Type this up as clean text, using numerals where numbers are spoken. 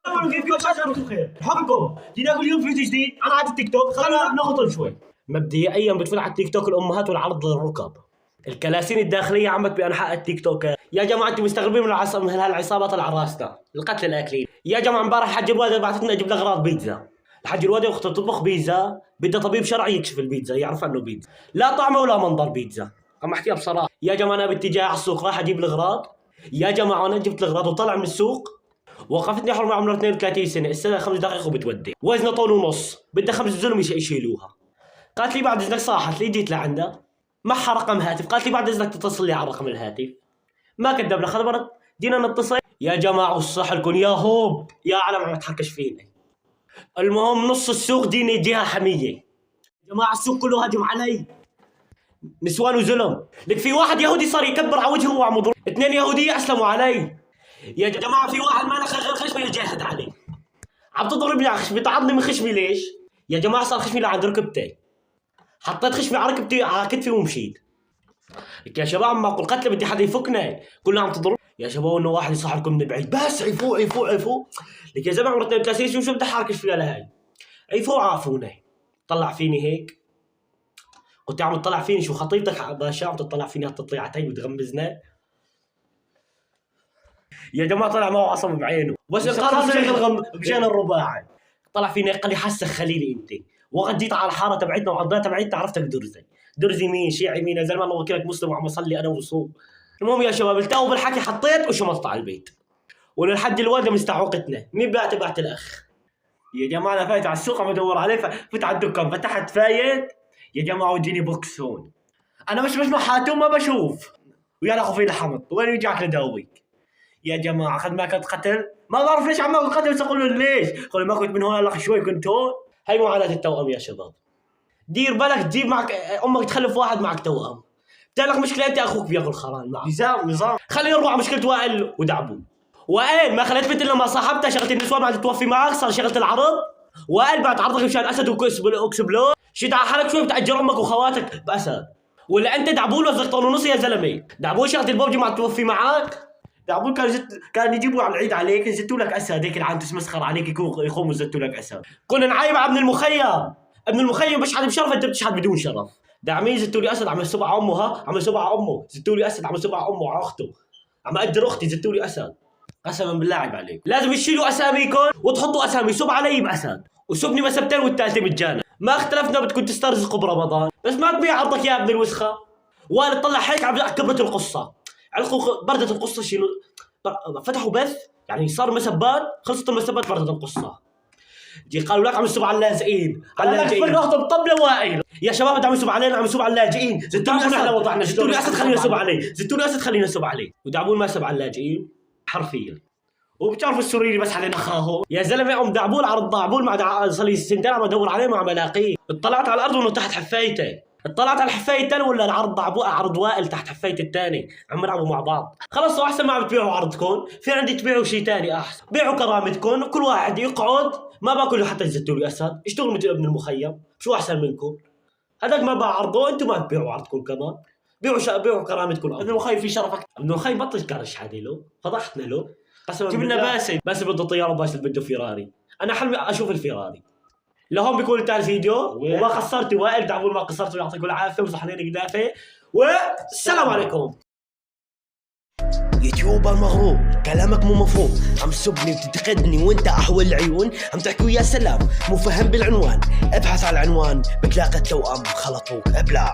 حقكم جينا كل يوم فيديو جديد. انا على التيك توك، خلينا نغطل شوي. مبدئيا بتفل على التيك توك الامهات والعرض للركب، الكلاسين الداخليه عمت بانحاء التيك توك. يا جماعه انتم مستغربين من هالعصابه طلع راسنا القتل الاكلين. يا جماعه امبارح الحاج الوادي بعثتنا اجيب اغراض بيتزا. الحاج الوادي اخته تطبخ بيتزا، بدها طبيب شرعي يكشف البيتزا يعرف انه بيتزا، لا طعمه ولا منظر بيتزا. عم احكيها بصراحه. يا جماعه انا باتجاه على السوق راح اجيب الاغراض. يا جماعه انا جبت الاغراض وطلع من السوق، وقفتني حرمه عمرها 32 سنه، السنه 5 دقائق وبتودي، وزنها طول ونص، بدها 5 زلمه يشيلوها. قالت لي بعد اذنك صاحت لي، جيت لعندها معها رقم هاتف، قالت لي بعد اذنك تتصل لي على رقم الهاتف. ما كذبنا، خبرت جينا نتصل. يا جماعه والصح لكم يا هوب يا علم عم تحركش فينا. المهم نص السوق ديني جهه حميه. يا جماعه السوق كله هاجم علي، نسوان وزلم. لك في واحد يهودي صار يكبر على وجهه وعم يضرب، 2 يهوديه اسلموا علي. يا جماعه في واحد ما نخ غير خشمي يجاهد علي، عم تضربني على خشمي، تعضني من خشمي ليش؟ يا جماعه صار خشمي لعند ركبتي، حطيت خشمي على ركبتي على كتفي ومشيت. يا شباب ما اقول قتله بدي حدا يفكنا، كلها عم تضرب. يا شباب انه واحد يصح لكم من بعيد، بس عفو عفو عفو. لك يا زلمه عمري 32 سنه شو بدي احركش فيها لهي؟ عفو عافوني. طلع فيني هيك، قلت يا عم تطلع فيني شو خطيبتك باشا عم تطلع فيني هالتطليعتين وتغمزنا. يا جماعه طلع معه عصب بعينه، بس القرار مشان الرباعي. طلع فيني قال لي حسك خليلي انت، وقت جيت على الحاره تبعتنا وعضلات تبعتنا عرفتك درزي. درزي مين؟ شيعي مين؟ يا زلمه الله وكيلك مسلم وعم اصلي انا وصوم. المهم يا شباب التقوا بالحكي، حطيت وشمطت على البيت، وللحد الوالده مستعوقتنا. مين بعت الاخ. يا جماعه انا فايت على السوق عم ادور عليه، فت على الدكان فتحت فايت. يا جماعه وجيني بوكس هون، انا مش محاتم ما بشوف، ويا اخو في لحمط وين يجاك لداويك. يا جماعه اخذ ما كنت قتل، ما بعرف ليش عم اقول قتل، بس اقول له ليش؟ قول ما كنت من هون الاخ شوي كنت هون. هي معاناه التوأم يا شباب، دير بالك تجيب معك امك تخلف واحد معك توأم، بتعلق مشكله انت اخوك بياكل خران معك. نظام خلينا نروح على مشكله وائل ودعبو. وائل ما خليت بنت الا ما صاحبتها شغله النسوان بعد توفي معك صار شغله العرض. وائل بعد عرضك مشان اسد واكسبلور، شد على حالك شوي بتاجر امك وخواتك باسد. ولا انت دعبول وزق طول ونص يا زلمه. دعبول شغله البوبجي ما توفي معك. دعبول كان يجيبوا على العيد عليك يزتوا لك اسد هيك العام تسمسخر عليك يقوموا يزتوا لك اسد. كنا نعايب على ابن المخيم، ابن المخيم بشحد بشرف انت بتشحد بدون شرف. داعمين زتوا لي اسد عم يسب على امه، ها عم يسب على امه، زتوا لي اسد عم يسب على امه وعلى اخته، عم اقدر اختي زتوا لي اسد. قسما بالله عيب عليك، لازم تشيلوا اساميكم وتحطوا اسامي. سب علي باسد وسبني مسبتين والثالثه مجانا، ما اختلفنا بدكم تسترزقوا برمضان، بس ما تبيع عرضك يا ابن الوسخه. والد طلع هيك عم كبرت القصه، بردت القصه شنو؟ فتحوا بث يعني صار مسبات، خلصت المسبات بردت القصه. جي قالوا لك عم يسب على اللاجئين، على اللاجئين فرحتهم طبله وائل. يا شباب عم يسب علينا، عم يسب على اللاجئين. زتوا لي اسد وضعنا، زتوا لي اسد خلينا نسب عليه، زتوا لي اسد خلينا نسب عليه. ودعبول ما سب على اللاجئين حرفيا، وبتعرفوا السوريين بس علينا خاهو. يا زلمه ام دعبول عرض دعبول مع صار لي سنتين عم ادور عليه ما عم الاقيه. اطلعت على الارض وانه تحت حفايته، اطلعت على الحفايه الثاني ولا العرض دعبول عرض وائل تحت حفايه الثاني عم يلعبوا مع بعض. خلص احسن ما عم تبيعوا عرضكم، في عندي تبيعوا شيء ثاني احسن، بيعوا كرامتكم، كل واحد يقعد ما باكل حتى يزتوا لي اسد، اشتغلوا مثل ابن المخيم، شو احسن منكم؟ هذاك ما باع عرضه، انتم ما تبيعوا عرضكم كمان، بيعوا كرامتكم. ابن المخيم في شرفك، ابن المخيم بطل كرش حادي له، فضحتنا له. جيب لنا باسل بده طياره باسل بده فيراري، انا حلمي اشوف الفيراري. لهون بيكون انتهى الفيديو، وما قصرت وائل دعبول ما قصرت، يعطيكم العافيه وصحنين قدافه، والسلام عليكم. يوتيوبر مغرور كلامك مو مفهوم، عم تسبني وتنتقدني وانت احول العيون، عم تحكي ويا سلام مو فهم بالعنوان، ابحث على العنوان بتلاقي التوأم خلطوك ابلع.